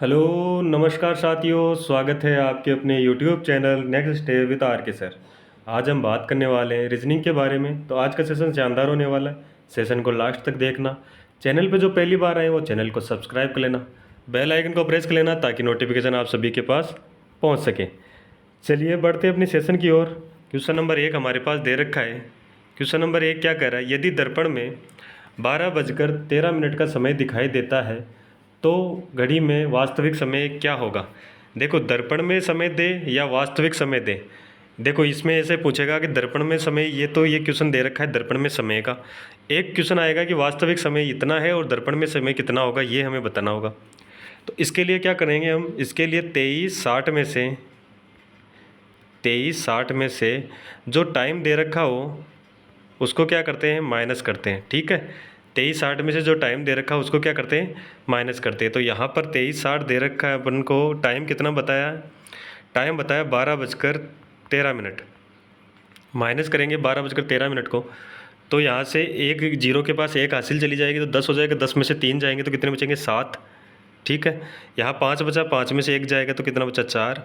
Hello, नमस्कार साथियों। स्वागत है आपके अपने YouTube channel next day with R K sir. आज हम बात करने वाले हैं रीजनिंग के बारे में। तो आज का सेशन शानदार होने वाला है। सेशन को लास्ट तक देखना। चैनल पे जो पहली बार आए वो चैनल को सब्सक्राइब कर लेना, बेल आइकन को प्रेस कर लेना ताकि नोटिफिकेशन आप सभी के पास पहुँच सके। चलिए बढ़ते हैं अपने सेशन की ओर। क्वेश्चन नंबर 1 हमारे पास दे रखा है। क्वेश्चन नंबर 1 क्या कह रहा है, यदि दर्पण में 12 बजकर 13 मिनट का समय दिखाई देता है तो घड़ी में वास्तविक समय क्या होगा। देखो, दर्पण में समय दे या वास्तविक समय दे, देखो इसमें ऐसे पूछेगा कि दर्पण में समय, ये क्वेश्चन दे रखा है दर्पण में समय का। एक क्वेश्चन आएगा कि वास्तविक समय इतना है और दर्पण में समय कितना होगा, ये हमें बताना होगा। तो इसके लिए क्या करेंगे हम, इसके लिए 23:60 में से जो टाइम दे रखा हो उसको क्या करते हैं, माइनस करते हैं। ठीक है, 23:60 में से जो टाइम दे रखा है उसको क्या करते हैं, माइनस करते हैं। तो यहाँ पर 23:60 दे रखा है अपन को, टाइम कितना बताया, टाइम बताया 12:13। माइनस करेंगे 12:13 को, तो यहाँ से एक जीरो के पास एक हासिल चली जाएगी तो 10 हो जाएगा। 10 में से 3 जाएंगे तो कितने बचेंगे, 7। ठीक है, यहाँ 5 बचा, 5 में से 1 जाएगा तो कितना बचा, 4।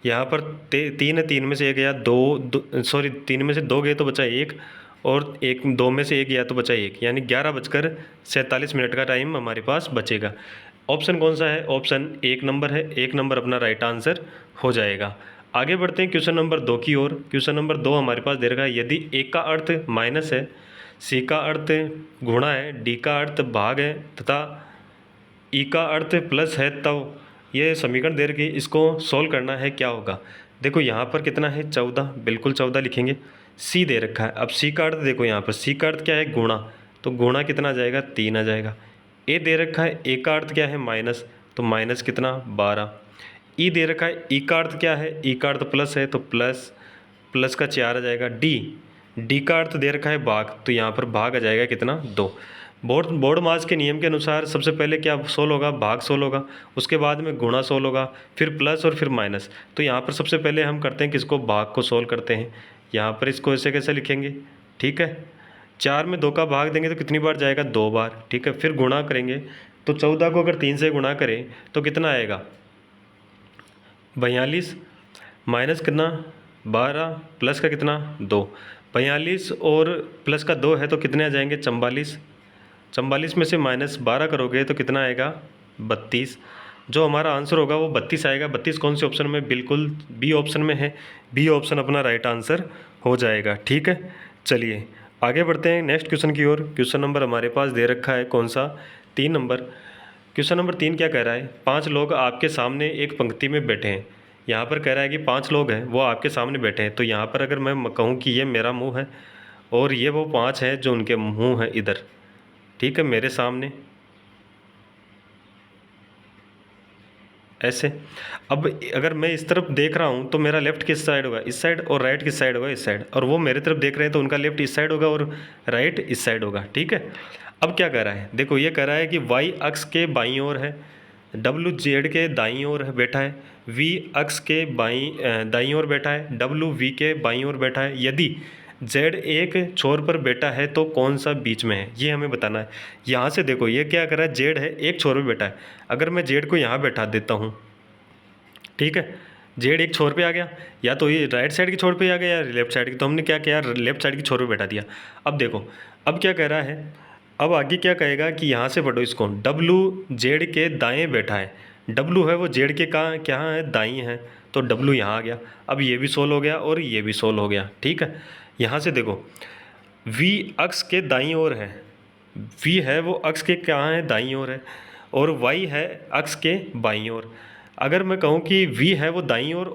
यहाँ पर 3 है, 3 में से 1 गया, 3 में से 2 गए तो बचा 1, और 2 में से 1 गया तो बचा 1, यानी 11:47 का टाइम हमारे पास बचेगा। ऑप्शन कौन सा है, ऑप्शन 1 नंबर है। 1 नंबर अपना राइट आंसर हो जाएगा। आगे बढ़ते हैं क्वेश्चन नंबर 2 की ओर। क्वेश्चन नंबर 2 हमारे पास दे रखा है, यदि ए का अर्थ माइनस है, सी का अर्थ गुणा है, डी का अर्थ भाग है तथा ई का अर्थ प्लस है, तब ये समीकरण दे रखी है, इसको सोल्व करना है, क्या होगा। देखो यहाँ पर कितना है, 14, बिल्कुल 14 लिखेंगे। सी दे रखा है, अब सी का अर्थ देखो, यहाँ पर सी का अर्थ क्या है, गुणा, तो गुणा कितना आ जाएगा, 3 आ जाएगा। ए दे रखा है, ए का अर्थ क्या है, माइनस, तो माइनस कितना, 12। ई दे रखा है, ई का अर्थ क्या है, ई का अर्थ प्लस है तो प्लस, प्लस का 4 आ जाएगा। डी का अर्थ दे रखा है भाग, तो यहाँ पर भाग आ जाएगा कितना, 2। बोर्ड मास के नियम के अनुसार सबसे पहले क्या सोल्व होगा, भाग सोल्व होगा, उसके बाद में गुणा सोल्व होगा, फिर प्लस और फिर माइनस। तो यहाँ पर सबसे पहले हम करते हैं किसको, भाग को सोल्व करते हैं। यहाँ पर इसको ऐसे कैसे लिखेंगे, ठीक है, 4 में 2 का भाग देंगे तो कितनी बार जाएगा, 2 बार। ठीक है, फिर गुणा करेंगे तो 14 को अगर 3 से गुणा करें तो कितना आएगा, 42, माइनस कितना, 12, प्लस का कितना, 2। 42 और प्लस का 2 है तो कितने आ जाएंगे, 44। 44 में से -12 करोगे तो कितना आएगा, 32। जो हमारा आंसर होगा वो 32 आएगा। 32 कौन से ऑप्शन में, बिल्कुल बी ऑप्शन में है। बी ऑप्शन अपना राइट आंसर हो जाएगा। ठीक है, चलिए आगे बढ़ते हैं नेक्स्ट क्वेश्चन की ओर। क्वेश्चन नंबर हमारे पास दे रखा है कौन सा, 3 नंबर। क्वेश्चन नंबर 3 क्या कह रहा है, 5 लोग आपके सामने एक पंक्ति में बैठे हैं। यहाँ पर कह रहा है कि 5 लोग हैं वो आपके सामने बैठे हैं। तो यहाँ पर अगर मैं कहूँ कि ये मेरा मुंह है और ये वो 5 हैं जो उनके मुंह है इधर, ठीक है, मेरे सामने ऐसे। अब अगर मैं इस तरफ देख रहा हूँ तो मेरा लेफ्ट किस साइड होगा, इस साइड, और राइट किस साइड होगा, इस साइड। और वो मेरे तरफ देख रहे हैं तो उनका लेफ्ट इस साइड होगा और राइट इस साइड होगा। ठीक है, अब क्या कह रहा है, देखो ये कह रहा है कि वाई अक्ष के बाईं ओर है, डब्ल्यू जेड के दाईं ओर बैठा है, वी अक्ष के दाईं ओर बैठा है, डब्ल्यू वी के बाईं ओर बैठा है। यदि जेड एक छोर पर बैठा है तो कौन सा बीच में है, ये हमें बताना है। यहाँ से देखो ये क्या कर रहा है, जेड है एक छोर पर बैठा है। अगर मैं जेड को यहाँ बैठा देता हूँ, ठीक है, जेड एक छोर पे आ गया, या तो ये राइट साइड की छोर पे आ गया या लेफ्ट साइड की, तो हमने क्या किया, लेफ्ट साइड की छोर पे बैठा दिया। अब देखो अब क्या कह रहा है, अब आगे क्या कहेगा कि यहाँ से पढ़ो इसको, डब्लू जेड के दाएं बैठा है। डब्लू है वो जेड के कहाँ क्या है, दाईं है, तो डब्लू यहाँ आ गया। अब ये भी सोल्व हो गया और ये भी सोल्व हो गया। ठीक है, यहाँ से देखो वी अक्ष के दाईं ओर है, वी है वो अक्ष के कहाँ है, दाईं ओर है, और वाई है अक्ष के बाईं ओर। अगर मैं कहूँ कि वी है वो दाईं ओर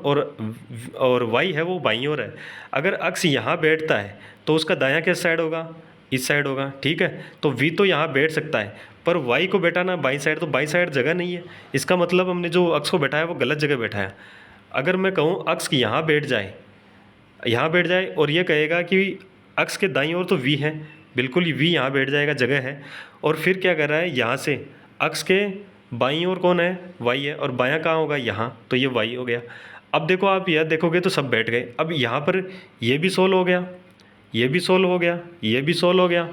और वाई है वो बाईं ओर है, अगर अक्ष यहाँ बैठता है तो उसका दायां किस साइड होगा, इस साइड होगा। ठीक है, तो वी तो यहाँ बैठ सकता है पर वाई को बैठाना बाईं साइड, तो बाईं साइड जगह नहीं है, इसका मतलब हमने जो अक्ष को बैठाया वो गलत जगह बैठाया। अगर मैं कहूँ अक्ष यहाँ बैठ जाए, यहाँ बैठ जाए और ये कहेगा कि अक्ष के दाईं ओर तो वी है, बिल्कुल वी यहाँ बैठ जाएगा, जगह है। और फिर क्या कर रहा है, यहाँ से अक्ष के बाईं ओर कौन है, वाई है, और बायां कहाँ होगा, यहाँ, तो ये वाई हो गया। अब देखो आप यह देखोगे तो सब बैठ गए। अब यहाँ पर ये भी सोल्व हो गया, ये भी सोल्व हो गया, ये भी सोल्व हो गया।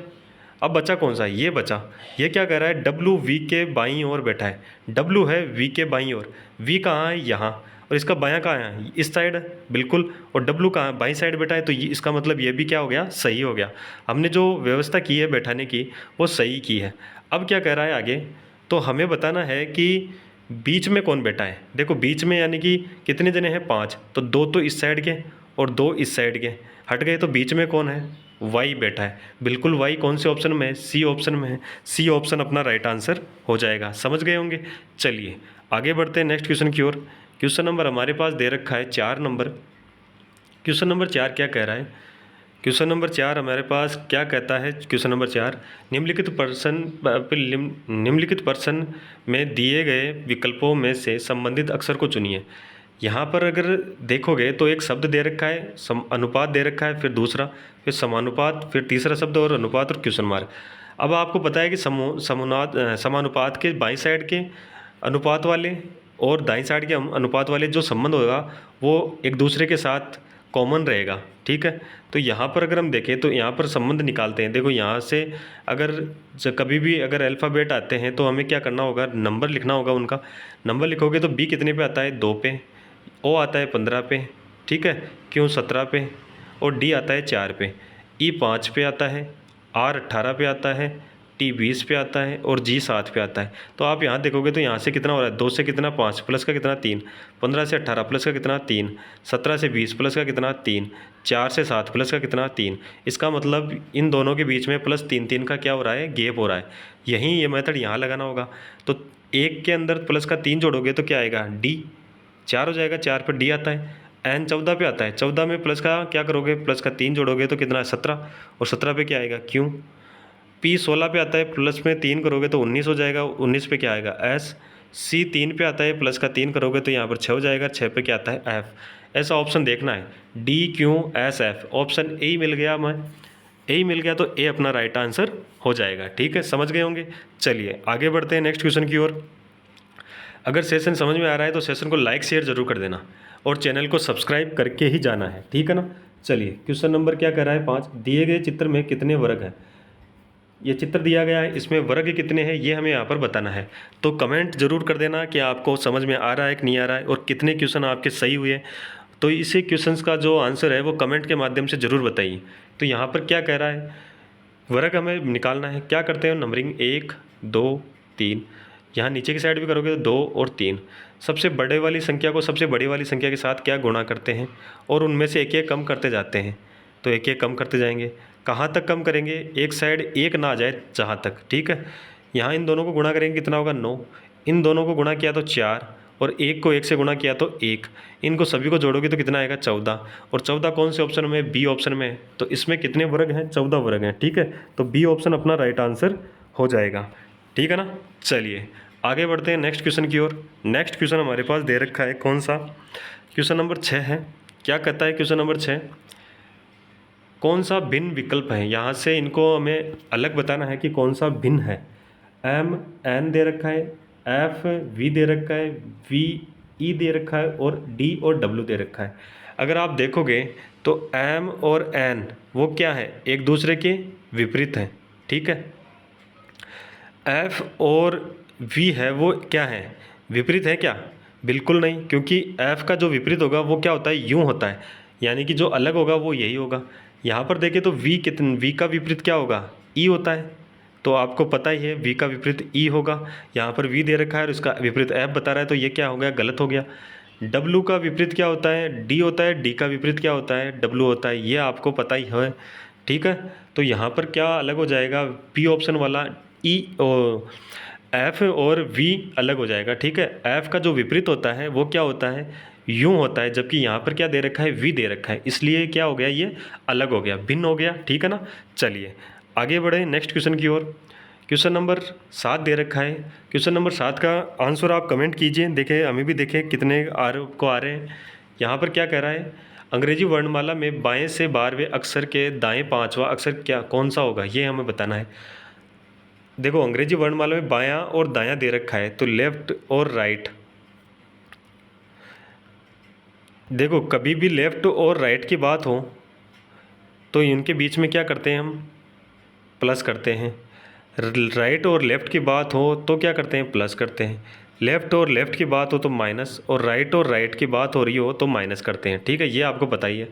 अब बचा कौन सा, ये बचा। ये क्या कह रहा है, डब्लू वी के बाईं ओर बैठा है। डब्लू है वी के बाईं ओर, वी कहाँ है, यहाँ, और इसका बायां कहाँ है, इस साइड है बिल्कुल, और डब्लू कहाँ है, बाईं साइड बैठा है। तो ये इसका मतलब ये भी क्या हो गया, सही हो गया। हमने जो व्यवस्था की है बैठाने की वो सही की है। अब क्या कह रहा है आगे, तो हमें बताना है कि बीच में कौन बैठा है। देखो बीच में यानी कि कितने जने हैं, 5, तो 2 तो इस साइड के और 2 इस साइड के हट गए, तो बीच में कौन है, वाई बैठा है। बिल्कुल वाई कौन से ऑप्शन में है, सी ऑप्शन में है। सी ऑप्शन अपना राइट आंसर हो जाएगा। समझ गए होंगे। चलिए आगे बढ़ते हैं नेक्स्ट क्वेश्चन की ओर। क्वेश्चन नंबर हमारे पास दे रखा है 4 नंबर। क्वेश्चन नंबर 4 क्या कह रहा है, क्वेश्चन नंबर 4 हमारे पास क्या कहता है। क्वेश्चन नंबर 4, निम्नलिखित पर्सन में दिए गए विकल्पों में से संबंधित अक्षर को चुनिए। यहाँ पर अगर देखोगे तो एक शब्द दे रखा है, अनुपात दे रखा है, फिर दूसरा, फिर समानुपात, फिर तीसरा शब्द और अनुपात और क्वेश्चन मार्क। अब आपको पता है कि समानुपात के बाईं साइड के अनुपात वाले और दाईं साइड के अनुपात वाले जो संबंध होगा वो एक दूसरे के साथ कॉमन रहेगा। ठीक है, तो यहाँ पर अगर हम देखें तो यहाँ पर संबंध निकालते हैं। देखो यहाँ से अगर कभी भी अगर अल्फ़ाबेट आते हैं तो हमें क्या करना होगा, नंबर लिखना होगा उनका। नंबर लिखोगे तो बी कितने पे आता है, 2 पे, ओ आता है 15 पे, ठीक है, क्यों 17 पे, और डी आता है 4 पे, ई 5 पे आता है, आर 18 पे आता है, टी 20 पे आता है और जी 7 पे आता है। तो आप यहाँ देखोगे तो यहाँ से कितना हो रहा है, 2 से कितना 5 प्लस का कितना 3, 15 से 18 प्लस का कितना 3, 17 से 20 प्लस का कितना 3, 4 से 7 प्लस का कितना 3। इसका मतलब इन दोनों के बीच में प्लस 3 3 का क्या हो रहा है, गैप हो रहा है। यहीं ये मेथड यहाँ लगाना होगा। तो एक के अंदर प्लस का 3 जोड़ोगे तो क्या आएगा, डी 4 हो जाएगा, 4 पर डी आता है। एन 14 पे आता है, 14 में प्लस का क्या करोगे, प्लस का 3 जोड़ोगे तो कितना है 17, और 17 पे क्या आएगा, क्यों। पी 16 पे आता है, प्लस में 3 करोगे तो 19 हो जाएगा, 19 पे क्या आएगा, एस। सी 3 पे आता है, प्लस का 3 करोगे तो यहाँ पर 6 हो जाएगा, 6 पे क्या आता है, एफ। ऐसा ऑप्शन देखना है, D Q S F, option A ही मिल गया, हमें ए ही मिल गया तो ए अपना राइट आंसर हो जाएगा। ठीक है, समझ गए होंगे। चलिए आगे बढ़ते हैं नेक्स्ट क्वेश्चन की ओर। अगर सेशन समझ में आ रहा है तो सेशन को लाइक शेयर जरूर कर देना और चैनल को सब्सक्राइब करके ही जाना है, ठीक है ना। चलिए क्वेश्चन नंबर क्या कर रहा है, 5, दिए गए चित्र में कितने वर्ग हैं। ये चित्र दिया गया है, इसमें वर्ग कितने हैं ये हमें यहाँ पर बताना है। तो कमेंट जरूर कर देना कि आपको समझ में आ रहा है कि नहीं आ रहा है और कितने क्वेश्चन आपके सही हुए। तो इसी क्वेश्चंस का जो आंसर है वो कमेंट के माध्यम से ज़रूर बताइए। तो यहाँ पर क्या कह रहा है, वर्ग हमें निकालना है। क्या करते हैं नंबरिंग, 1 2 3, यहाँ नीचे की साइड भी करोगे तो 2 और 3। सबसे बड़े वाली संख्या को सबसे बड़ी वाली संख्या के साथ क्या गुणा करते हैं और उनमें से एक एक कम करते जाते हैं। तो एक एक कम करते जाएंगे। कहाँ तक कम करेंगे, एक साइड एक ना आ जाए जहाँ तक, ठीक है। यहाँ इन दोनों को गुणा करेंगे कितना होगा, 9। इन दोनों को गुणा किया तो 4, और एक को एक से गुणा किया तो 1। इनको सभी को जोड़ोगे तो कितना आएगा, 14। और 14 कौन से ऑप्शन में, बी ऑप्शन में है। तो इसमें कितने वर्ग हैं, 14 वर्ग हैं, ठीक है। तो बी ऑप्शन अपना राइट आंसर हो जाएगा, ठीक है ना। चलिए आगे बढ़ते हैं नेक्स्ट क्वेश्चन की ओर। नेक्स्ट क्वेश्चन हमारे पास दे रखा है, कौन सा, क्वेश्चन नंबर 6 है। क्या कहता है क्वेश्चन नंबर 6, कौन सा भिन्न विकल्प है। यहाँ से इनको हमें अलग बताना है कि कौन सा भिन्न है। एम एन दे रखा है, एफ वी दे रखा है, वी ई दे रखा है, और डी और डब्ल्यू दे रखा है। अगर आप देखोगे तो एम और एन वो क्या है, एक दूसरे के विपरीत हैं, ठीक है। एफ और वी है वो क्या है, विपरीत है क्या, बिल्कुल नहीं, क्योंकि एफ का जो विपरीत होगा वो क्या होता है, यूँ होता है, यानी कि जो अलग होगा वो यही होगा। यहाँ पर देखें तो वी का विपरीत क्या होगा, ई होता है। तो आपको पता ही है वी का विपरीत ई होगा। यहाँ पर वी दे रखा है और इसका विपरीत एफ बता रहा है, तो ये क्या हो गया, गलत हो गया। डब्लू का विपरीत क्या होता है, डी होता है, डी का विपरीत क्या होता है, डब्लू होता है, ये आपको पता ही है, ठीक है। तो यहाँ पर क्या अलग हो जाएगा, बी ऑप्शन वाला ई एफ और वी अलग हो जाएगा, ठीक है। एफ का जो विपरीत होता है वो क्या होता है, यूँ होता है, जबकि यहाँ पर क्या दे रखा है, वी दे रखा है, इसलिए क्या हो गया, ये अलग हो गया, भिन्न हो गया, ठीक है ना। चलिए आगे बढ़े नेक्स्ट क्वेश्चन की ओर। क्वेश्चन नंबर 7 दे रखा है। क्वेश्चन नंबर 7 का आंसर आप कमेंट कीजिए, देखें हमें भी देखें कितने आ रहे हैं। यहाँ पर क्या कह रहा है, अंग्रेजी वर्णमाला में बाएं से 12वें अक्षर के दाएं 5वां अक्षर क्या कौन सा होगा, ये हमें बताना है। देखो अंग्रेजी वर्णमाला में बायां और दायां दे रखा है, तो लेफ्ट और राइट। देखो कभी भी लेफ्ट और राइट की बात हो तो इनके बीच में क्या करते हैं हम, प्लस करते हैं, राइट और लेफ़्ट की बात हो तो क्या करते हैं, प्लस करते हैं, लेफ़्ट और लेफ़्ट की बात हो तो माइनस, और राइट की बात हो रही हो तो माइनस करते हैं। ठीक है, ये आपको पता ही है।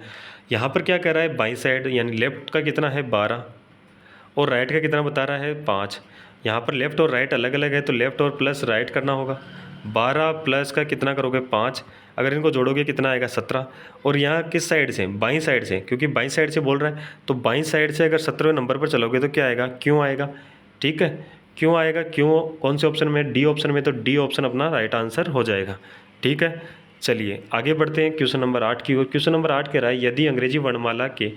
यहाँ पर क्या कह रहा है, बाई साइड यानी लेफ़्ट का कितना है 12 और राइट का कितना बता रहा है 5। यहाँ पर लेफ़्ट और राइट अलग अलग है तो लेफ़्ट और प्लस राइट करना होगा। 12 प्लस का कितना करोगे 5, अगर इनको जोड़ोगे कितना आएगा 17। और यहाँ किस साइड से, बाईं साइड से, क्योंकि बाईं साइड से बोल रहा है तो बाईं साइड से अगर 17वें नंबर पर चलोगे तो क्या आएगा, क्यों आएगा। ठीक है, क्यों आएगा, क्यों कौन से ऑप्शन में, डी ऑप्शन में, तो डी ऑप्शन अपना राइट आंसर हो जाएगा। ठीक है, चलिए आगे बढ़ते हैं क्वेश्चन नंबर 8 की ओर। क्वेश्चन नंबर 8 कह रहा है यदि अंग्रेजी वर्णमाला के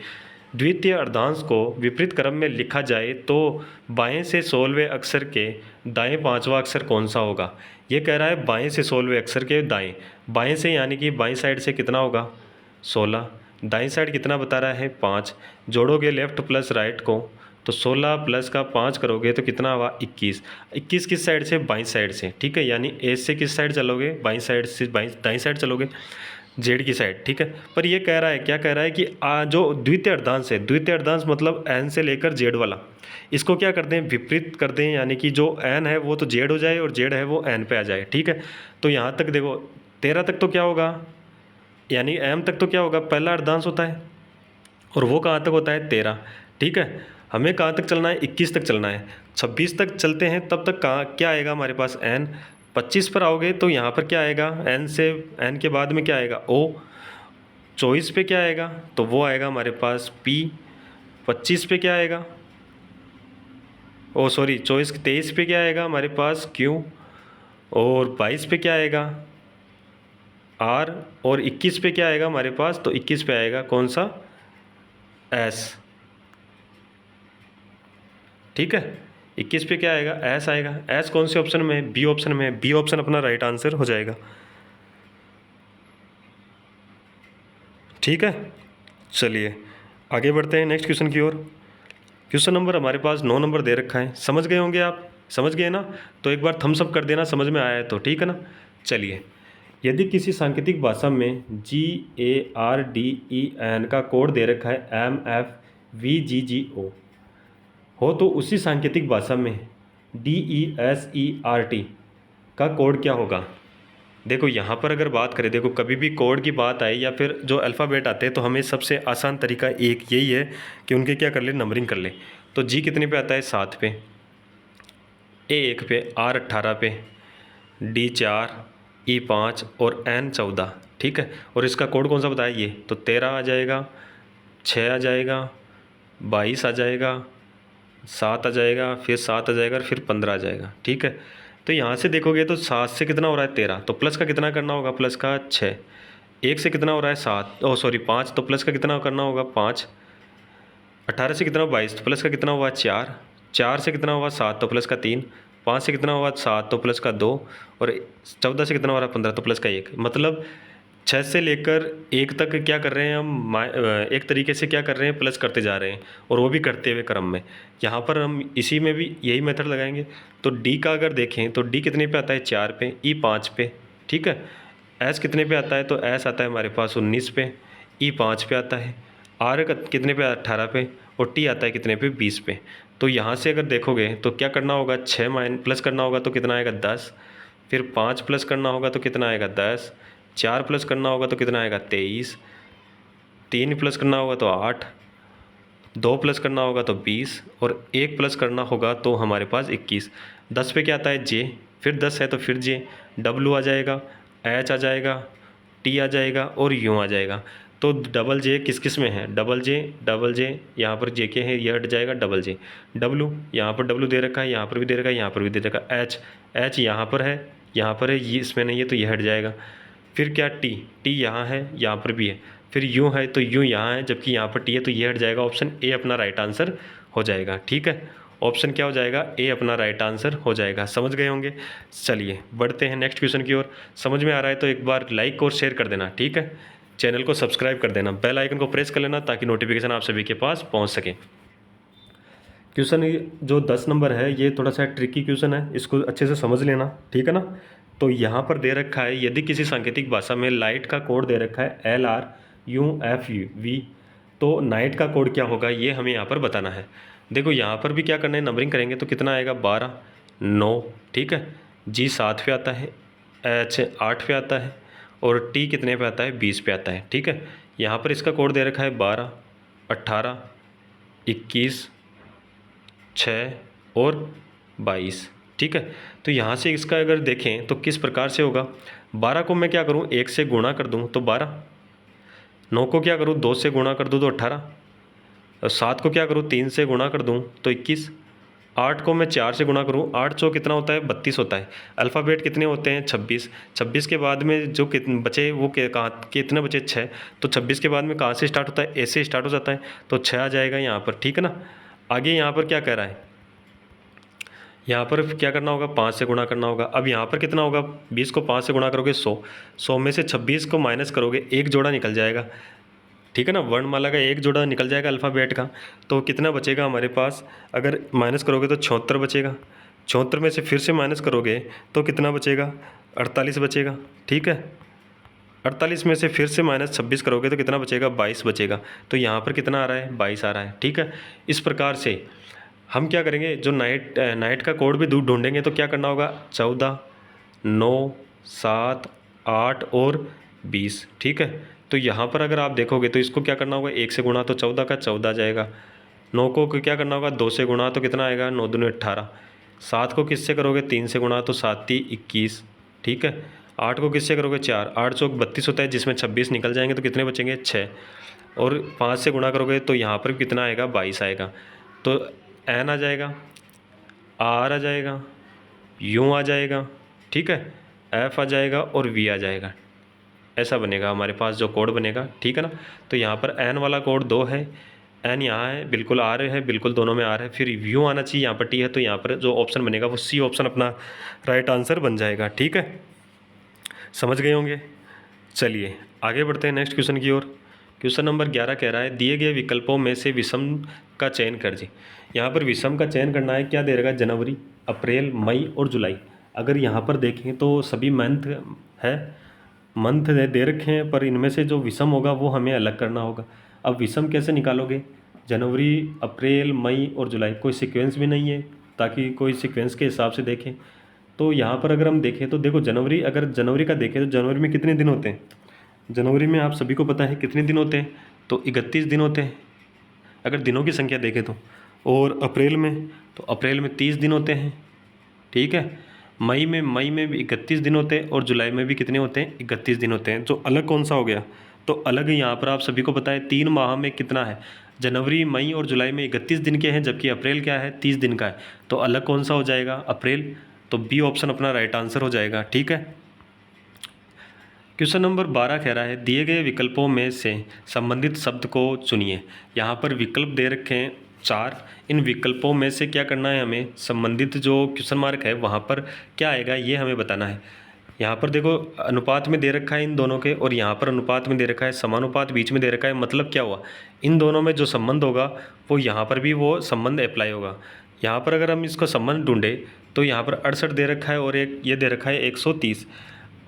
द्वितीय अर्धांश को विपरीत क्रम में लिखा जाए तो बाएं से 16वें अक्षर के दाएं 5वां अक्षर कौन सा होगा। ये कह रहा है बाएं से 16वें अक्षर के दाएं, बाएं से यानी कि बाईं साइड से कितना होगा 16, दाईं साइड कितना बता रहा है 5, जोड़ोगे लेफ़्ट प्लस राइट को तो 16 प्लस का 5 करोगे तो कितना हुआ 21। 21 किस साइड से, बाईं साइड से। ठीक है, यानी ए से किस साइड चलोगे, बाईं साइड से, दाईं साइड चलोगे, जेड की साइड। ठीक है, पर ये कह रहा है, क्या कह रहा है कि जो द्वितीय अर्धांश है, द्वितीय अर्धांश मतलब एन से लेकर जेड वाला, इसको क्या करते हैं, विपरीत करते हैं, यानी कि जो एन है वो तो जेड हो जाए और जेड है वो एन पे आ जाए। ठीक है, तो यहाँ तक देखो 13 तक तो क्या होगा, यानी एम तक तो क्या होगा, पहला अर्धांश होता है और वो कहाँ तक होता है 13। ठीक है, हमें कहाँ तक चलना है, 21 तक चलना है। 26 तक चलते हैं तब तक कहाँ क्या आएगा हमारे पास एन। 25 पर आओगे तो यहाँ पर क्या आएगा, एन से, एन के बाद में क्या आएगा ओ। 24 पे क्या आएगा, तो वो आएगा हमारे पास पी। 25 पे क्या आएगा, ओ सॉरी 23 पे क्या आएगा हमारे पास क्यू, और 22 पे क्या आएगा आर, और 21 पे क्या आएगा हमारे पास, तो 21 पे आएगा कौन सा, एस। ठीक है, 21 पे क्या आएगा, एस आएगा। एस कौन से ऑप्शन में है, बी ऑप्शन में है, बी ऑप्शन अपना राइट आंसर हो जाएगा। ठीक है, चलिए आगे बढ़ते हैं नेक्स्ट क्वेश्चन की ओर। क्वेश्चन नंबर हमारे पास 9 नंबर दे रखा है, समझ गए होंगे आप, समझ गए ना, तो एक बार थम्स अप कर देना समझ में आया है तो, ठीक है ना। चलिए, यदि किसी सांकेतिक भाषा में GARDEN का कोड दे रखा है MFVGGO हो तो उसी सांकेतिक भाषा में DESERT का कोड क्या होगा। देखो यहाँ पर अगर बात करें, देखो कभी भी कोड की बात आए या फिर जो अल्फ़ाबेट आते हैं तो हमें सबसे आसान तरीका एक यही है कि उनके क्या कर ले, नंबरिंग कर ले। तो जी कितने पे आता है 7 पे, ए 1 पे, आर 18 पे, डी 4, ई 5 और एन 14। ठीक है, और इसका कोड कौन सा बताया ये, तो 13 आ जाएगा, 6 आ जाएगा, 22 आ जाएगा, 7 आ जाएगा, फिर 7 आ जाएगा और फिर 15 आ जाएगा। ठीक है, तो यहाँ से देखोगे तो 7 से कितना हो रहा है 13, तो प्लस का कितना करना होगा, प्लस का 6। 1 से कितना हो रहा है 7, ओ सॉरी 5, तो प्लस का कितना करना होगा 5। 18 से कितना हुआ 22, तो प्लस का कितना हुआ 4। 4 से कितना हुआ 7, तो प्लस का 3। 5 से कितना हुआ 7, तो प्लस का 2। और 14 से कितना हो रहा है 15, तो प्लस का 1। मतलब 6 से लेकर 1 तक क्या कर रहे हैं हम, एक तरीके से क्या कर रहे हैं, प्लस करते जा रहे हैं, और वो भी करते हुए क्रम में। यहाँ पर हम इसी में भी यही मेथड लगाएंगे। तो डी का अगर देखें तो डी कितने पे आता है 4 पे, ई 5 पे। ठीक है, एस कितने पे आता है, तो एस आता है हमारे पास 19 पे, ई 5 पे आता है, आर कितने पे 18 पे, और टी आता है कितने पे 20 पे। तो यहाँ से अगर देखोगे तो क्या करना होगा, 6 प्लस करना होगा तो कितना आएगा 10, फिर 5 प्लस करना होगा तो कितना आएगा 10, 4 प्लस करना होगा तो कितना आएगा 23, 3 प्लस करना होगा तो 8, 2 प्लस करना होगा तो 20, और 1 प्लस करना होगा तो हमारे पास 21। 10 पे क्या आता है जे, फिर 10 है तो फिर जे, डब्लू आ जाएगा, एच आ जाएगा, टी आ जाएगा और यू आ जाएगा। तो डबल जे किस किस में है, डबल जे यहाँ पर जे के है, ये हट जाएगा डबल जे। डब्लू यहाँ पर डब्लू दे रखा है, यहाँ पर भी दे रखा है, यहाँ पर भी दे रखा है। एच यहाँ पर है, ये इसमें नहीं है तो ये हट जाएगा। फिर क्या टी यहाँ है, यहाँ पर भी है, फिर यू है तो यू यहाँ है, जबकि यहाँ पर टी है तो ये हट जाएगा। ऑप्शन ए अपना राइट आंसर हो जाएगा। ठीक है, ऑप्शन क्या हो जाएगा, ए अपना राइट आंसर हो जाएगा। समझ गए होंगे। चलिए बढ़ते हैं नेक्स्ट क्वेश्चन की ओर। समझ में आ रहा है तो एक बार लाइक और शेयर कर देना। ठीक है, चैनल को सब्सक्राइब कर देना, बेल आइकन को प्रेस कर लेना ताकि नोटिफिकेशन आप सभी के पास पहुँच सके। क्वेश्चन जो 10 नंबर है ये थोड़ा सा ट्रिकी क्वेश्चन है, इसको अच्छे से समझ लेना। ठीक है ना, तो यहाँ पर दे रखा है यदि किसी सांकेतिक भाषा में लाइट का कोड दे रखा है LRUFV, तो नाइट का कोड क्या होगा ये हमें यहाँ पर बताना है। देखो यहाँ पर भी क्या करना है, नंबरिंग करेंगे तो कितना आएगा 12, 9, ठीक है। जी 7 पे आता है, एच 8 पे आता है और टी कितने पे आता है, 20 पे आता है, ठीक है। यहाँ पर इसका कोड दे रखा है 12, 18, 21, 6 और 22, ठीक है। तो यहाँ से इसका अगर देखें तो किस प्रकार से होगा, 12 को मैं क्या करूँ 1 से गुणा कर दूँ तो 12, 9 को क्या करूँ 2 से गुणा कर दूँ तो 18, और 7 को क्या करूँ 3 से गुणा कर दूँ तो 21, 8 को मैं 4 से गुणा करूँ, 8 चौ कितना होता है 32 होता है। अल्फ़ाबेट कितने होते हैं 26, 26 के बाद में जो बचे वो कहाँ कितने बचे 6, तो 26 के बाद में कहाँ से स्टार्ट होता है, ए से स्टार्ट हो जाता है, तो 6 आ जाएगा यहाँ पर, ठीक है ना। आगे यहाँ पर क्या कह रहा है, यहाँ पर क्या करना होगा 5 से गुणा करना होगा। अब यहाँ पर कितना होगा, 20 को 5 से गुणा करोगे 100, 100 में से 26 को माइनस करोगे, एक जोड़ा निकल जाएगा, ठीक है ना। वर्णमाला का एक जोड़ा निकल जाएगा अल्फ़ाबेट का, तो कितना बचेगा हमारे पास, अगर माइनस करोगे तो 76 बचेगा, 76 में से फिर से माइनस करोगे तो कितना बचेगा 48 बचेगा, ठीक है। 48 में से फिर से माइनस 26 करोगे तो कितना बचेगा 22 बचेगा। तो यहाँ पर कितना आ रहा है 22 आ रहा है, ठीक है। इस प्रकार से हम क्या करेंगे, जो नाइट का कोड भी दूर ढूंढेंगे तो क्या करना होगा 14, 9, 7, 8 और 20, ठीक है। तो यहाँ पर अगर आप देखोगे तो इसको क्या करना होगा 1 से गुणा तो 14 का 14 जाएगा, 9 को क्या करना होगा 2 से गुणा तो कितना आएगा 9 दूनी 18, 7 को किससे करोगे 3 से गुणा तो 7 ती 21, ठीक है। 8 को किससे करोगे 4, 8 चौक 32 होता है जिसमें 26 निकल जाएंगे तो कितने बचेंगे 6, और 5 से गुणा करोगे तो यहाँ पर कितना आएगा 22 आएगा। तो एन आ जाएगा, आर आ जाएगा, यू आ जाएगा, ठीक है, एफ आ जाएगा और वी आ जाएगा। ऐसा बनेगा हमारे पास जो कोड बनेगा, ठीक है ना। तो यहाँ पर एन वाला कोड 2 है, एन यहाँ है, बिल्कुल आर है, बिल्कुल दोनों में आर है, फिर यू आना चाहिए, यहाँ पर टी है, तो यहाँ पर जो ऑप्शन बनेगा वो सी ऑप्शन अपना राइट आंसर बन जाएगा, ठीक है। समझ गए होंगे। चलिए आगे बढ़ते हैं नेक्स्ट क्वेश्चन की ओर। क्वेश्चन नंबर 11 कह रहा है दिए गए विकल्पों में से विषम का चयन कीजिए। यहाँ पर विषम का चयन करना है, क्या दे रखा है जनवरी, अप्रैल, मई और जुलाई। अगर यहाँ पर देखें तो सभी मंथ है, मंथ दे रखे हैं, पर इनमें से जो विषम होगा वो हमें अलग करना होगा। अब विषम कैसे निकालोगे, जनवरी, अप्रैल, मई और जुलाई, कोई सीक्वेंस भी नहीं है ताकि कोई सीक्वेंस के हिसाब से देखें। तो यहाँ पर अगर हम देखें तो देखो जनवरी, अगर जनवरी का देखें तो जनवरी में कितने दिन होते हैं, जनवरी में आप सभी को पता है कितने दिन होते हैं, तो 31 दिन होते हैं अगर दिनों की संख्या देखें तो। और अप्रैल में, तो अप्रैल में 30 दिन होते हैं, ठीक है। मई में भी 31 दिन होते हैं और जुलाई में भी कितने होते हैं 31 दिन होते हैं। जो अलग कौन सा हो गया, तो अलग यहाँ पर आप सभी को पता है 3 माह में कितना है, जनवरी, मई और जुलाई में 31 दिन के हैं, जबकि अप्रैल क्या है 30 दिन का है, तो अलग कौन सा हो जाएगा अप्रैल। तो बी ऑप्शन अपना राइट आंसर हो जाएगा, ठीक है। क्वेश्चन नंबर 12 कह रहा है दिए गए विकल्पों में से संबंधित शब्द को चुनिए। यहाँ पर विकल्प दे रखे हैं 4, इन विकल्पों में से क्या करना है हमें, संबंधित जो क्वेश्चन मार्क है वहाँ पर क्या आएगा ये हमें बताना है। यहाँ पर देखो अनुपात में दे रखा है इन दोनों के, और यहाँ पर अनुपात में दे रखा है समानुपात बीच में दे रखा है, मतलब क्या हुआ, इन दोनों में जो संबंध होगा वो यहाँ पर भी वो संबंध अप्लाई होगा। यहाँ पर अगर हम इसको संबंध ढूंढे तो यहाँ पर 68 दे रखा है और एक ये दे रखा है 130।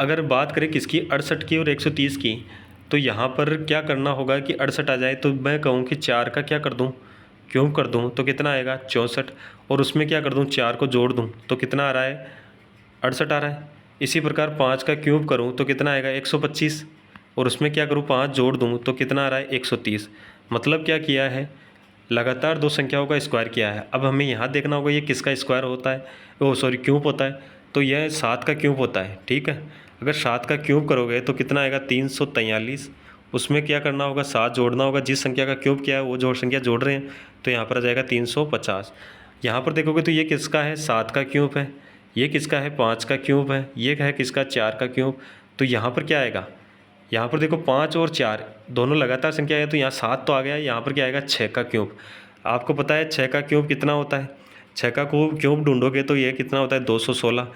अगर बात करें किसकी 68 की और 130 की, तो यहाँ पर क्या करना होगा कि 68 आ जाए तो मैं कहूँ कि 4 का क्या कर दूँ क्यूब कर दूँ तो कितना आएगा 64, और उसमें क्या कर दूँ 4 को जोड़ दूँ तो कितना आ रहा है 68 आ रहा है। इसी प्रकार 5 का क्यूब करूँ तो कितना आएगा 125, और उसमें क्या करूँ 5 जोड़ दूँ तो कितना आ रहा है 130। मतलब क्या किया है, लगातार दो संख्याओं का स्क्वायर किया है। अब हमें यहाँ देखना होगा ये किसका स्क्वायर होता है, ओ सॉरी क्यूब होता है, तो यह 7 का क्यूब होता है, ठीक है। अगर 7 का क्यूब करोगे तो कितना आएगा 343, उसमें क्या करना होगा 7 जोड़ना होगा, जिस संख्या का क्यूब किया है वो जो संख्या जोड़ रहे हैं, तो यहाँ पर आ जाएगा 350। यहाँ पर देखोगे तो ये किसका है 7 का क्यूब है, ये किसका है 5 का क्यूब है, ये है किसका 4 का क्यूब। तो यहाँ पर क्या आएगा, यहाँ पर देखो 5 और 4 दोनों लगातार संख्या है, तो यहाँ 7 तो आ गया, यहाँ पर क्या आएगा 6 का क्यूब। आपको पता है 6 का क्यूब कितना होता है, 6 का क्यूब ढूंढोगे तो ये कितना होता है 216,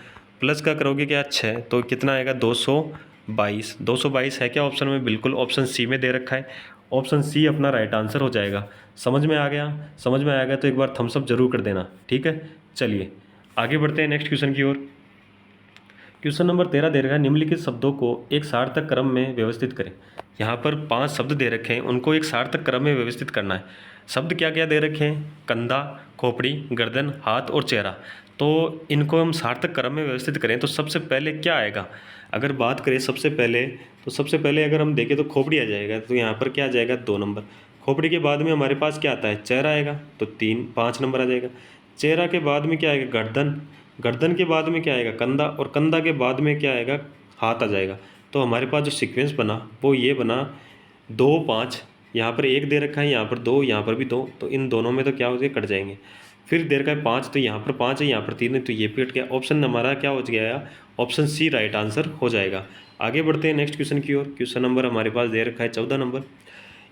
प्लस का करोगे क्या 6 तो कितना आएगा 222। 222 है क्या ऑप्शन में, बिल्कुल ऑप्शन सी में दे रखा है, ऑप्शन सी अपना राइट आंसर हो जाएगा। समझ में आ गया, समझ में आएगा तो एक बार थम्स अप जरूर कर देना, ठीक है। चलिए आगे बढ़ते हैं नेक्स्ट क्वेश्चन की ओर। क्वेश्चन नंबर 13 दे रखा है, निम्नलिखित शब्दों को एक सार्थक क्रम में व्यवस्थित करें। यहाँ पर 5 शब्द दे रखे हैं, उनको एक सार्थक क्रम में व्यवस्थित करना है। शब्द क्या क्या दे रखे हैं? कंधा, खोपड़ी, गर्दन, हाथ और चेहरा। तो इनको हम सार्थक क्रम में व्यवस्थित करें तो सबसे पहले क्या आएगा? अगर बात करें सबसे पहले अगर हम देखें तो खोपड़ी आ जाएगा, तो यहाँ पर क्या आ जाएगा? 2 नंबर। खोपड़ी के बाद में हमारे पास क्या आता है? चेहरा आएगा, तो 5 नंबर आ जाएगा। चेहरा के बाद में क्या आएगा? गर्दन। गर्दन के बाद में क्या आएगा? कंधा, और कंधा के बाद में क्या आएगा? हाथ आ जाएगा। तो हमारे पास जो सीक्वेंस बना वो ये बना 2 5, यहाँ पर 1 दे रखा है, यहाँ पर 2, यहाँ पर भी 2, तो इन दोनों में तो क्या हो जाएगा? कट जाएंगे। फिर दे रखा है 5, तो यहाँ पर 5 है, यहाँ पर 3 है, तो ये भी कट गया। ऑप्शन हमारा क्या हो गया? ऑप्शन सी राइट आंसर हो जाएगा। आगे बढ़ते हैं नेक्स्ट क्वेश्चन की ओर। क्वेश्चन नंबर हमारे पास दे रखा है 14 नंबर।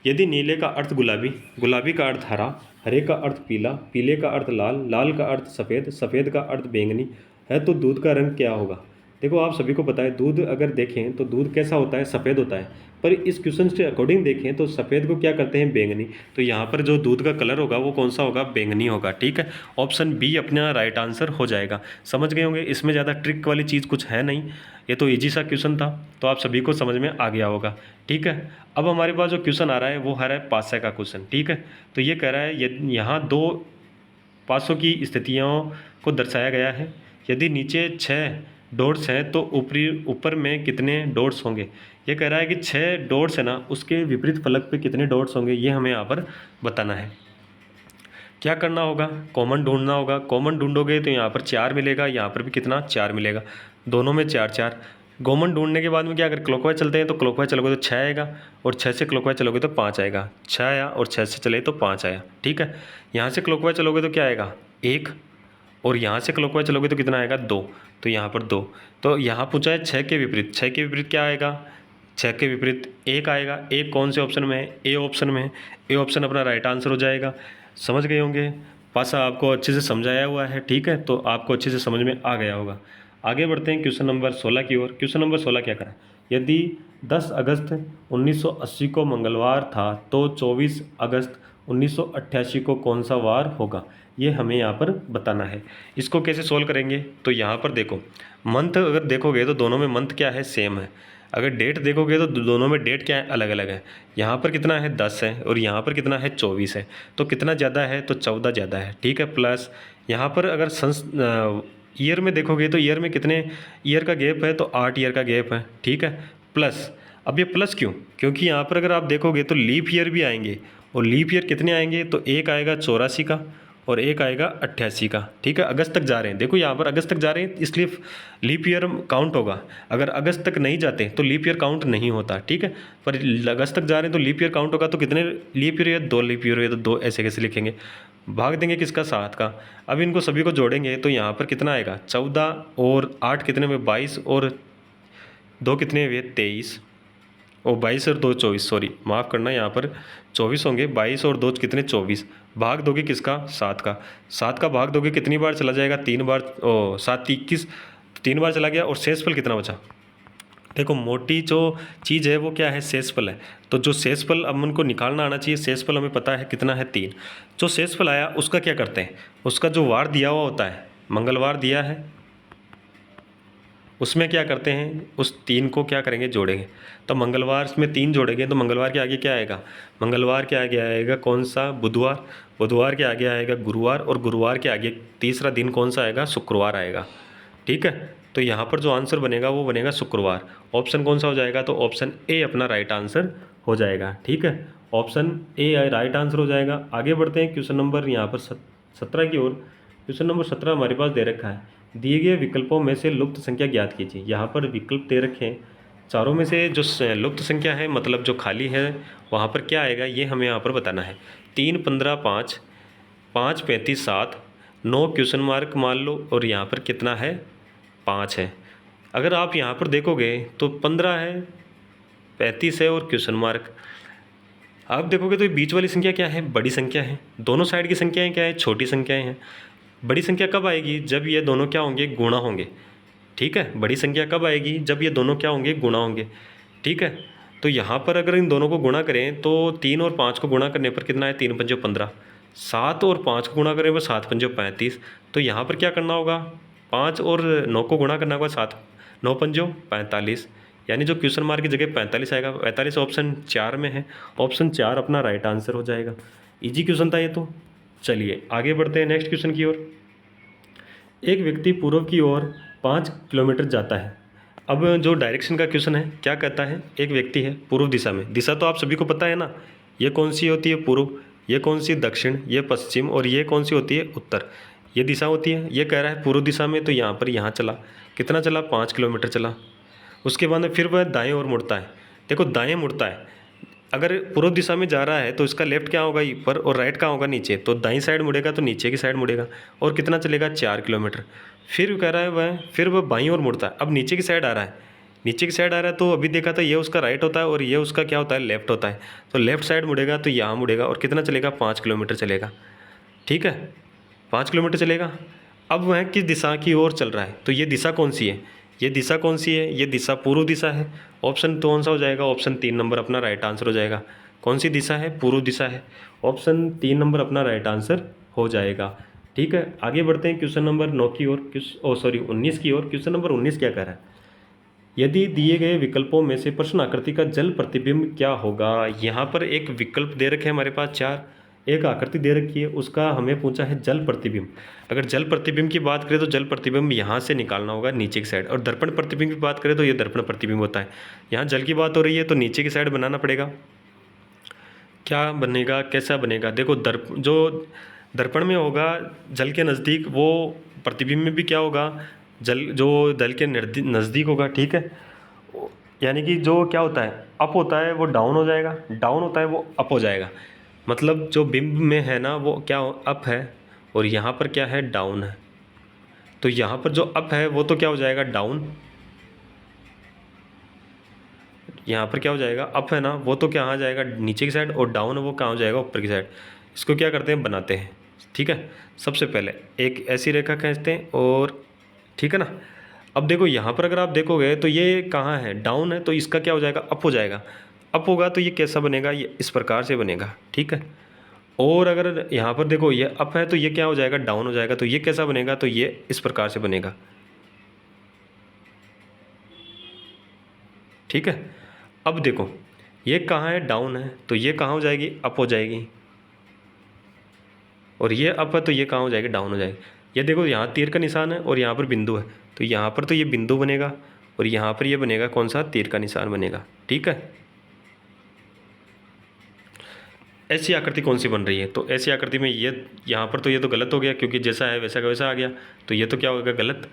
यदि नीले का अर्थ गुलाबी, गुलाबी का अर्थ हरा, हरे का अर्थ पीला, पीले का अर्थ लाल, लाल का अर्थ सफ़ेद, सफ़ेद का अर्थ बैंगनी है, तो दूध का रंग क्या होगा? देखो आप सभी को पता है दूध अगर देखें तो दूध कैसा होता है? सफ़ेद होता है। पर इस क्वेश्चन के अकॉर्डिंग देखें तो सफ़ेद को क्या करते हैं? बैंगनी। तो यहाँ पर जो दूध का कलर होगा वो कौन सा होगा? बैंगनी होगा। ठीक है, ऑप्शन बी अपना राइट आंसर हो जाएगा। समझ गए होंगे, इसमें ज़्यादा ट्रिक वाली चीज़ कुछ है नहीं, ये तो ईजी सा क्वेश्चन था, तो आप सभी को समझ में आ गया होगा। ठीक है, अब हमारे पास जो क्वेश्चन आ रहा है वो आ रहा है पासा का क्वेश्चन। ठीक है, तो ये कह रहा है यहाँ 2 पासों की स्थितियों को दर्शाया गया है। यदि नीचे 6 डॉट्स हैं तो ऊपर में कितने डॉट्स होंगे? ये कह रहा है कि 6 डॉट्स है ना, उसके विपरीत फलक पे कितने डॉट्स होंगे, ये हमें यहाँ पर बताना है। क्या करना होगा? कॉमन ढूंढना होगा। कॉमन ढूंढोगे तो यहाँ पर 4 मिलेगा, यहाँ पर भी कितना? 4 मिलेगा, दोनों में 4 4। कॉमन ढूंढने के बाद में क्या, अगर क्लॉकवाइज चलते हैं तो क्लॉकवाइज चलोगे तो 6 आएगा, और 6 से क्लॉकवाइज चलोगे तो 5 आएगा। 6 आया और 6 से चले तो 5 आया। ठीक है, यहाँ से क्लॉकवाइज चलोगे तो क्या आएगा? 1, और यहाँ से क्लॉकवाइज चलोगे तो कितना आएगा? 2, तो यहाँ पर 2। तो यहाँ पूछा है 6 के विपरीत, 6 के विपरीत क्या आएगा? 6 के विपरीत 1 आएगा। 1 कौन से ऑप्शन में है? ए ऑप्शन में है। ए ऑप्शन अपना राइट आंसर हो जाएगा। समझ गए होंगे, पासा आपको अच्छे से समझाया हुआ है। ठीक है, तो आपको अच्छे से समझ में आ गया होगा। आगे बढ़ते हैं क्वेश्चन नंबर 16 की ओर। क्वेश्चन नंबर 16 क्या करा? यदि 10 अगस्त 1980 को मंगलवार था तो 24 अगस्त 1988 को कौन सा वार होगा? ये हमें यहाँ पर बताना है। इसको कैसे सोल्व करेंगे? तो यहाँ पर देखो, मंथ अगर देखोगे तो दोनों में मंथ क्या है? सेम है। अगर डेट देखोगे तो दोनों में डेट क्या है? अलग अलग है। यहाँ पर कितना है? 10 है, और यहाँ पर कितना है? 24 है। तो कितना ज़्यादा है? तो 14 ज़्यादा है। ठीक है, प्लस यहाँ पर अगर ईयर में देखोगे तो ईयर में कितने ईयर का गैप है? तो 8 ईयर का गैप है। ठीक है, प्लस अब ये प्लस क्यों? क्योंकि यहाँ पर अगर आप देखोगे तो लीप ईयर भी आएंगे, और लीप ईयर कितने आएंगे? तो एक आएगा 84 का, और एक आएगा 88 का। ठीक है, अगस्त तक जा रहे हैं, देखो यहाँ पर अगस्त तक जा रहे हैं इसलिए लीप ईयर काउंट होगा। अगर अगस्त तक नहीं जाते तो लीप ईयर काउंट नहीं होता। ठीक है, पर अगस्त तक जा रहे हैं तो लीप ईयर काउंट होगा। तो कितने लीप ईयर है? 2 लीप ईयर है, तो 2 ऐसे कैसे लिखेंगे? भाग देंगे किसका? 7 का। अब इनको सभी को जोड़ेंगे तो यहाँ पर कितना आएगा? 14 और 8 कितने में? 22, और 2 कितने हुए? 23, और 22 और 2 24, सॉरी माफ़ करना, यहाँ पर 24 होंगे। 22 और 2 कितने? 24। भाग दोगे किसका? 7 का। 7 का भाग दोगे कितनी बार चला जाएगा? 3 बार। 7 21, 3 बार चला गया, और शेषफल कितना बचा? देखो मोटी जो चीज़ है वो क्या है? शेषफल है। तो जो शेषफल अब उनको निकालना आना चाहिए। शेषफल हमें पता है कितना है? 3। जो शेषफल आया उसका क्या करते हैं? उसका जो वार दिया हुआ होता है, मंगलवार दिया है, उसमें क्या करते हैं? उस 3 को क्या करेंगे? जोड़ेंगे। तो मंगलवार में 3 जोड़ेंगे तो मंगलवार के आगे क्या आएगा? मंगलवार के आगे आएगा कौन सा? बुधवार। बुधवार के आगे आएगा गुरुवार, और गुरुवार के आगे तीसरा दिन कौन सा आएगा? शुक्रवार आएगा। ठीक है, तो यहाँ पर जो आंसर बनेगा वो बनेगा शुक्रवार। ऑप्शन कौन सा हो जाएगा? तो ऑप्शन ए अपना राइट आंसर हो जाएगा। ठीक है, ऑप्शन ए राइट आंसर हो जाएगा। आगे बढ़ते हैं क्वेश्चन नंबर यहाँ पर 17 की ओर। क्वेश्चन नंबर 17 हमारे पास दे रखा है, दिए गए विकल्पों में से लुप्त संख्या ज्ञात कीजिए। यहाँ पर विकल्प दे रखे हैं, चारों में से जो लुप्त संख्या है, मतलब जो खाली है, वहाँ पर क्या आएगा ये हमें यहाँ पर बताना है। 3 15 5, 5 35 7, 9 क्वेश्चन मार्क मान लो, और यहाँ पर कितना है? 5 है। अगर आप यहाँ पर देखोगे तो 15 है, 35 है, और क्वेश्चन मार्क। आप देखोगे तो ये बीच वाली संख्या क्या है? बड़ी संख्या है। दोनों साइड की संख्याएं क्या है? छोटी संख्याएं हैं। बड़ी संख्या कब आएगी? जब ये दोनों क्या होंगे? गुणा होंगे। ठीक है, बड़ी संख्या कब आएगी? जब ये दोनों क्या होंगे? गुणा होंगे। ठीक है, तो यहाँ पर अगर इन दोनों को गुणा करें तो 3 और 5 को गुणा करने पर कितना है? 3 पंजे 15। 7 और 5 को गुणा करें पर 7 पंजे 35। तो यहाँ पर क्या करना होगा? 5 और 9 को गुणा करना होगा 7 9 पंजो 45, यानी जो क्वेश्चन मार्क की जगह 45 आएगा, 45 ऑप्शन 4 में है, ऑप्शन 4 अपना राइट आंसर हो जाएगा। इजी क्वेश्चन था ये तो। चलिए आगे बढ़ते हैं नेक्स्ट क्वेश्चन की ओर। एक व्यक्ति पूर्व की ओर 5 किलोमीटर जाता है। अब जो डायरेक्शन का क्वेश्चन है क्या कहता है, एक व्यक्ति है पूर्व दिशा में, दिशा तो आप सभी को पता है ना, ये कौन सी होती है पूर्व, ये कौन सी दक्षिण, ये पश्चिम, और ये कौन सी होती है उत्तर, ये दिशा होती है। ये कह रहा है पूर्व दिशा में, तो यहाँ पर यहाँ चला, कितना चला 5 किलोमीटर चला। उसके बाद में फिर वह दाएँ ओर मुड़ता है। देखो दाएँ मुड़ता है, अगर पूर्व दिशा में जा रहा है तो इसका लेफ्ट क्या होगा ऊपर और राइट कहाँ होगा नीचे, तो दाईं साइड मुड़ेगा तो नीचे की साइड मुड़ेगा। और कितना चलेगा 4 किलोमीटर। फिर कह रहा है वह, फिर वह बाईं ओर मुड़ता है, अब नीचे की साइड आ रहा है, नीचे की साइड आ रहा है, तो अभी देखा था ये उसका राइट होता है और ये उसका क्या होता है लेफ्ट होता है। तो लेफ्ट साइड मुड़ेगा तो यहाँ मुड़ेगा और कितना चलेगा 5 किलोमीटर चलेगा। ठीक है, 5 किलोमीटर चलेगा। अब वह किस दिशा की ओर चल रहा है, तो ये दिशा कौन सी है, ये दिशा कौन सी है, ये दिशा पूर्व दिशा है। ऑप्शन कौन सा हो जाएगा, ऑप्शन 3 नंबर अपना राइट आंसर हो जाएगा। कौन सी दिशा है, पूर्व दिशा है, ऑप्शन 3 नंबर अपना राइट आंसर हो जाएगा। ठीक है, आगे बढ़ते हैं क्वेश्चन नंबर 9 की ओर, 19 की ओर। क्वेश्चन नंबर 19 क्या कह रहा है, यदि दिए गए विकल्पों में से प्रश्न आकृति का जल प्रतिबिंब क्या होगा। यहाँ पर एक विकल्प दे रखे हैं हमारे पास 4, एक आकृति दे रखी है, उसका हमें पूछा है जल प्रतिबिंब। अगर जल प्रतिबिंब की बात करें तो जल प्रतिबिंब यहाँ से निकालना होगा नीचे की साइड, और दर्पण प्रतिबिंब की बात करें तो ये दर्पण प्रतिबिंब होता है। यहाँ जल की बात हो रही है तो नीचे की साइड बनाना पड़ेगा। क्या बनेगा, कैसा बनेगा, देखो जो दर्पण में होगा जल के नज़दीक, वो प्रतिबिंब में भी क्या होगा, जल जो जल के नज़दीक होगा। ठीक है, यानी कि जो क्या होता है अप होता है वो डाउन हो जाएगा, डाउन होता है वो अप हो जाएगा। मतलब जो बिंब में है ना वो क्या अप है, और यहाँ पर क्या है डाउन है। तो यहाँ पर जो अप है वो तो क्या हो जाएगा डाउन, यहाँ पर क्या हो जाएगा अप है ना वो तो क्या आ जाएगा नीचे की साइड, और डाउन है वो कहाँ हो जाएगा ऊपर की साइड। इसको क्या करते हैं बनाते हैं। ठीक है, सबसे पहले एक ऐसी रेखा खींचते हैं, और ठीक है ना। अब देखो यहाँ पर अगर आप देखोगे तो ये कहाँ है डाउन है, तो इसका क्या हो जाएगा अप हो जाएगा। अप होगा तो ये कैसा बनेगा, ये इस प्रकार से बनेगा। ठीक है, और अगर यहाँ पर देखो ये अप है तो ये क्या हो जाएगा डाउन हो जाएगा, तो ये कैसा बनेगा, तो ये इस प्रकार से बनेगा। ठीक है, अब देखो ये कहाँ है डाउन है, तो ये कहाँ हो जाएगी अप हो जाएगी, और ये अप है तो ये कहाँ हो जाएगी डाउन हो जाएगी। ये देखो यहाँ तीर का निशान है और यहाँ पर बिंदु है, तो यहाँ पर तो ये बिंदु बनेगा, और यहाँ पर ये बनेगा कौन सा तीर का निशान बनेगा। ठीक है, ऐसी आकृति कौन सी बन रही है, तो ऐसी आकृति में ये यहाँ पर तो ये तो गलत हो गया, क्योंकि जैसा है वैसा का वैसा आ गया, तो ये तो क्या होगा गलत।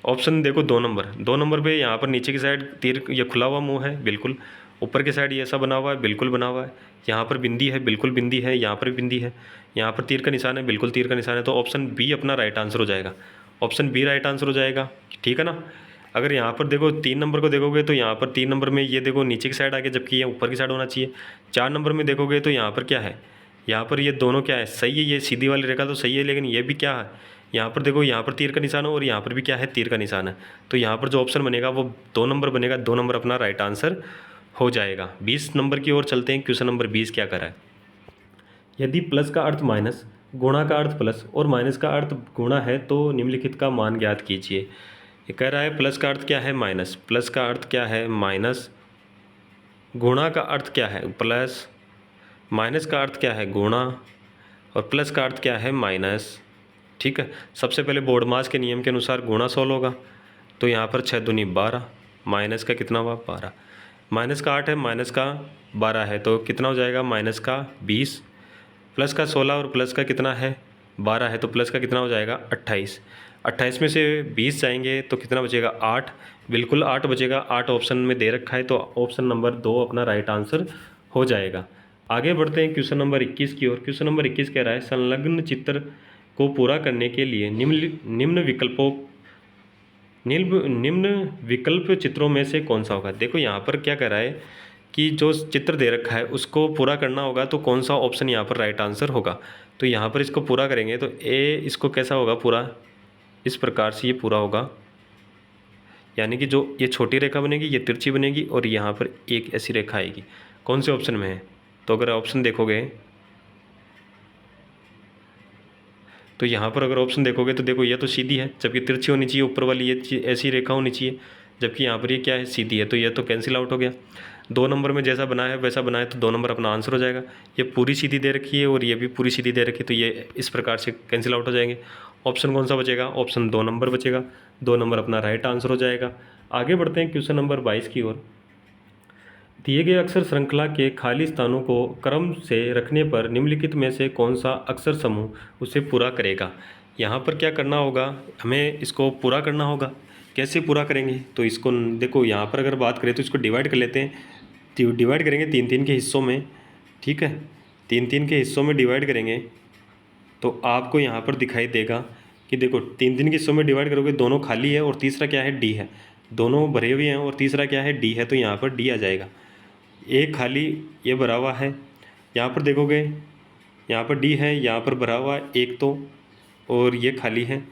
ऑप्शन देखो 2 नंबर पे यहाँ पर नीचे की साइड तीर ये खुला हुआ मुंह है बिल्कुल, ऊपर की साइड ये ऐसा बना हुआ है बिल्कुल बना हुआ है, यहाँ पर बिंदी है बिल्कुल बिंदी है, यहाँ पर भी बिंदी है, यहाँ पर तीर का निशान है बिल्कुल तीर का निशान है, तो ऑप्शन बी अपना राइट आंसर हो जाएगा। ऑप्शन बी राइट आंसर हो जाएगा। ठीक है ना। अगर यहाँ पर देखो 3 नंबर को देखोगे तो यहाँ पर 3 नंबर में ये देखो नीचे की साइड आ गया, जबकि ये ऊपर की साइड होना चाहिए। 4 नंबर में देखोगे तो यहाँ पर क्या है, यहाँ पर ये दोनों क्या है सही है, ये सीधी वाली रेखा तो सही है, लेकिन ये भी क्या है, यहाँ पर देखो यहाँ पर तीर का निशान है और यहाँ पर भी क्या है तीर का निशान है, तो यहाँ पर जो ऑप्शन बनेगा वो 2 नंबर बनेगा। 2 नंबर अपना राइट आंसर हो जाएगा। 20 नंबर की ओर चलते हैं। क्वेश्चन नंबर 20 क्या कर रहा है, यदि प्लस का अर्थ माइनस, गुणा का अर्थ प्लस और माइनस का अर्थ गुणा है तो निम्नलिखित का मान ज्ञात कीजिए। ये कह रहा है प्लस का अर्थ क्या है माइनस, प्लस का अर्थ क्या है माइनस, गुणा का अर्थ क्या है प्लस, माइनस का अर्थ क्या है गुणा, और प्लस का अर्थ क्या है माइनस। ठीक है, सबसे पहले बोर्ड मास के नियम के अनुसार गुणा 16 होगा, तो यहाँ पर 6 दूनी 12, माइनस का कितना हुआ 12, माइनस का 8 है माइनस का 12 है, तो कितना हो जाएगा माइनस का 20, प्लस का 16 और प्लस का कितना है 12 है, तो प्लस का कितना हो जाएगा 28। 28 में से 20 जाएंगे तो कितना बचेगा 8, बिल्कुल 8 बचेगा। 8 ऑप्शन में दे रखा है, तो ऑप्शन नंबर 2 अपना राइट आंसर हो जाएगा। आगे बढ़ते हैं क्वेश्चन नंबर 21 की ओर। क्वेश्चन नंबर 21 कह रहा है संलग्न चित्र को पूरा करने के लिए निम्न विकल्प चित्रों में से कौन सा होगा। देखो यहाँ पर क्या कह रहा है कि जो चित्र दे रखा है उसको पूरा करना होगा, तो कौन सा ऑप्शन यहाँ पर राइट आंसर होगा। तो यहाँ पर इसको पूरा करेंगे तो ए इसको कैसा होगा पूरा, इस प्रकार से ये पूरा होगा, यानी कि जो ये छोटी रेखा बनेगी ये तिरछी बनेगी और यहाँ पर एक ऐसी रेखा आएगी। कौन से ऑप्शन में है, तो अगर ऑप्शन देखोगे तो यहाँ पर अगर ऑप्शन देखोगे तो देखो ये तो सीधी है, जबकि तिरछी होनी चाहिए ऊपर वाली, ये ऐसी रेखा होनी चाहिए, जबकि यहाँ पर ये क्या है, सीधी है, तो ये तो कैंसिल आउट हो गया। 2 नंबर में जैसा बना है वैसा बना है, तो 2 नंबर अपना आंसर हो जाएगा। ये पूरी सीधी दे रखी है और ये भी पूरी सीधी दे रखी है, तो ये इस प्रकार से कैंसिल आउट हो जाएंगे। ऑप्शन कौन सा बचेगा, ऑप्शन 2 नंबर बचेगा। 2 नंबर अपना राइट आंसर हो जाएगा। आगे बढ़ते हैं क्वेश्चन नंबर 22 की ओर। दिए गए अक्षर श्रृंखला के खाली स्थानों को क्रम से रखने पर निम्नलिखित में से कौन सा अक्षर समूह उसे पूरा करेगा। यहाँ पर क्या करना होगा, हमें इसको पूरा करना होगा। कैसे पूरा करेंगे, तो इसको देखो, यहाँ पर अगर बात करें तो इसको डिवाइड कर लेते हैं। तो डिवाइड करेंगे 3-3 के हिस्सों में, ठीक है। 3-3 के हिस्सों में डिवाइड करेंगे तो आपको यहाँ पर दिखाई देगा कि देखो 3-3 के हिस्सों में डिवाइड करोगे, दोनों खाली है और तीसरा क्या है, डी है। दोनों भरे हुए हैं और तीसरा क्या है, डी है, तो यहाँ पर डी आ जाएगा। एक खाली ये भरा हुआ है, यहाँ पर देखोगे यहाँ पर डी है, यहाँ पर भरा हुआ है एक तो, और ये खाली है।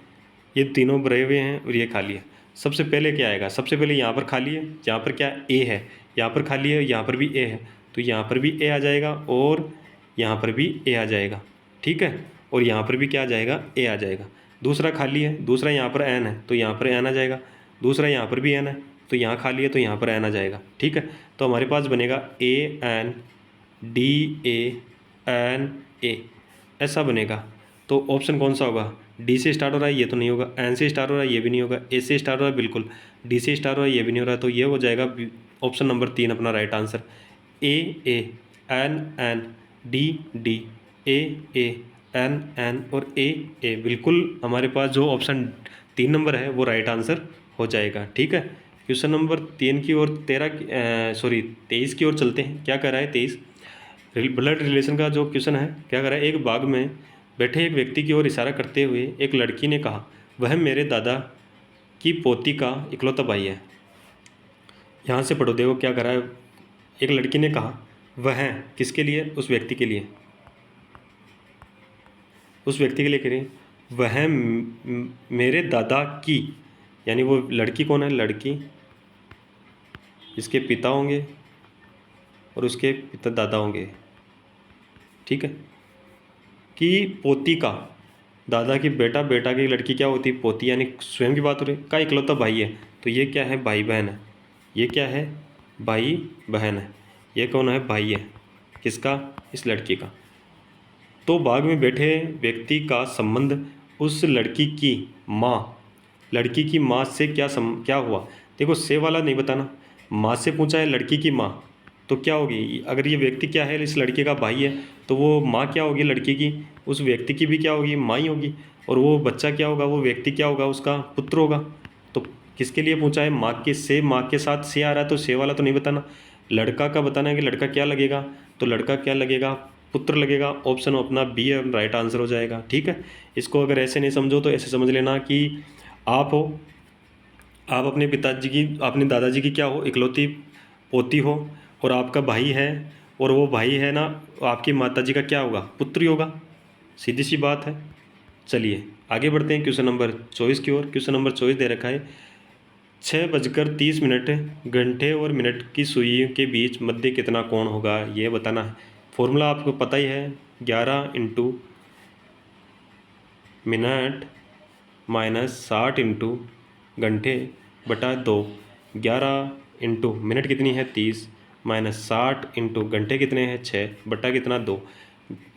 ये तीनों भरे हुए हैं और ये खाली है। सबसे पहले क्या आएगा, सबसे पहले यहाँ पर खाली है, यहाँ पर क्या ए है, यहाँ पर खाली है, यहाँ पर भी ए है, तो यहाँ पर भी ए आ जाएगा और यहाँ पर भी ए आ जाएगा, ठीक है। और यहाँ पर भी क्या आ जाएगा, ए आ जाएगा। दूसरा खाली है, दूसरा यहाँ पर एन है, तो यहाँ पर एन आ जाएगा। दूसरा यहाँ पर भी एन है, तो यहाँ खाली है, तो यहाँ पर एन आ जाएगा, ठीक है। तो हमारे पास बनेगा A N D A N A, ऐसा बनेगा। तो ऑप्शन कौन सा होगा, डी से स्टार्ट हो रहा है ये तो नहीं होगा, एन से स्टार्ट हो रहा है ये भी नहीं होगा, ए से स्टार्ट हो रहा है बिल्कुल, डी से स्टार्ट हो रहा है ये भी नहीं हो रहा, तो ये हो जाएगा ऑप्शन नंबर 3 अपना right answer. A N N D D A N N और ए बिल्कुल हमारे पास जो ऑप्शन 3 नंबर है वो राइट आंसर हो जाएगा, ठीक है। क्वेश्चन नंबर 3 की ओर 23 की ओर चलते हैं। क्या कर रहा है 23, ब्लड रिलेशन का जो क्वेश्चन है, क्या कर रहा है, एक बाग में बैठे एक व्यक्ति की ओर इशारा करते हुए एक लड़की ने कहा, वह मेरे दादा की पोती का इकलौता भाई है। यहाँ से पढ़ो, देखो क्या कर रहा है। एक लड़की ने कहा, वह किसके लिए, उस व्यक्ति के लिए, उस व्यक्ति के लिए कह रही, वह मेरे दादा की, यानी वो लड़की कौन है, लड़की इसके पिता होंगे और उसके पिता दादा होंगे, ठीक है, कि पोती का, दादा की बेटा, बेटा की लड़की क्या होती है, पोती, यानी स्वयं की बात हो रही, का इकलौता भाई है, तो ये क्या है, भाई बहन है। ये क्या है, भाई बहन है। ये कौन है, भाई है, किसका, इस लड़की का। तो बाग में बैठे व्यक्ति का संबंध उस लड़की की माँ, लड़की की माँ से क्या हुआ। देखो से वाला नहीं बताना, माँ से पूछा है, लड़की की माँ, तो क्या होगी, अगर ये व्यक्ति क्या है, इस लड़के का भाई है, तो वो माँ क्या होगी लड़की की, उस व्यक्ति की भी क्या होगी, माँ ही होगी। और वो बच्चा क्या होगा, वो व्यक्ति क्या होगा, उसका पुत्र होगा। तो किसके लिए पूछा है, माँ के, से, माँ के साथ से आ रहा है, तो से वाला तो नहीं बताना। लड़का का बताना है कि लड़का क्या लगेगा, तो लड़का क्या लगेगा, पुत्र लगेगा। ऑप्शन अपना बी राइट आंसर हो जाएगा, ठीक है। इसको अगर ऐसे नहीं समझो तो ऐसे समझ लेना कि आप हो, आप अपने पिताजी की, अपने दादाजी की क्या हो, इकलौती पोती हो, और आपका भाई है, और वो भाई है ना, आपकी माताजी का क्या होगा, पुत्र ही होगा। सीधी सी बात है। चलिए आगे बढ़ते हैं क्वेश्चन नंबर 24 की ओर। क्वेश्चन नंबर 24 दे रखा है, 6:30 घंटे और मिनट की सुई के बीच मध्य कितना कोण होगा, ये बताना है। फॉर्मूला आपको पता ही है, 11 इंटू मिनट माइनस 60 इंटू घंटे बटा 2। 11 इंटू मिनट कितनी है 30, माइनस 60 इंटू घंटे कितने हैं 6 बटा कितना 2।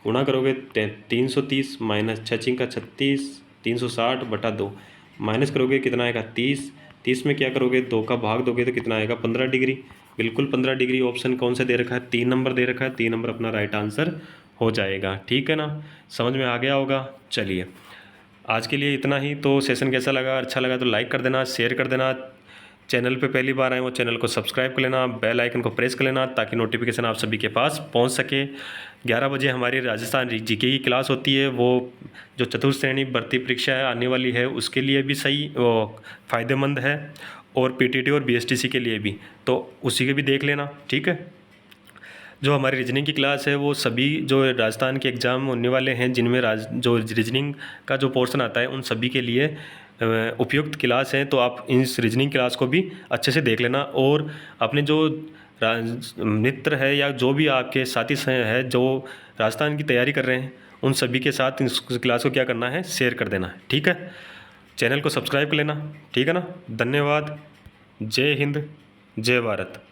गुणा करोगे 330, माइनस 6 का 36, 360 बटा 2, माइनस करोगे कितना आएगा 30। 30 में क्या करोगे, 2 का भाग दोगे तो कितना आएगा 15 डिग्री। बिल्कुल 15 डिग्री। ऑप्शन कौन सा दे रखा है, 3 नंबर दे रखा है। 3 नंबर अपना राइट आंसर हो जाएगा, ठीक है ना। समझ में आ गया होगा। चलिए आज के लिए इतना ही। तो सेशन कैसा लगा, अच्छा लगा तो लाइक कर देना, शेयर कर देना। चैनल पे पहली बार आए वो चैनल को सब्सक्राइब कर लेना, बेल आइकन को प्रेस कर लेना ताकि नोटिफिकेशन आप सभी के पास पहुंच सके। 11 बजे हमारी राजस्थान जीके की क्लास होती है, वो जो चतुर्थ श्रेणी भर्ती परीक्षा आने वाली है उसके लिए भी सही फ़ायदेमंद है, और पीटीटी और बीएसटीसी के लिए भी, तो उसी के भी देख लेना, ठीक है। जो हमारी रीजनिंग की क्लास है वो सभी जो राजस्थान के एग्ज़ाम होने वाले हैं जिनमें जो रीजनिंग का जो पोर्शन आता है उन सभी के लिए उपयुक्त क्लास है। तो आप इस रीजनिंग क्लास को भी अच्छे से देख लेना, और अपने जो मित्र है या जो भी आपके साथी है जो राजस्थान की तैयारी कर रहे हैं उन सभी के साथ इस क्लास को क्या करना है, शेयर कर देना है, ठीक है। चैनल को सब्सक्राइब कर लेना, ठीक है ना। धन्यवाद। जय हिंद, जय भारत।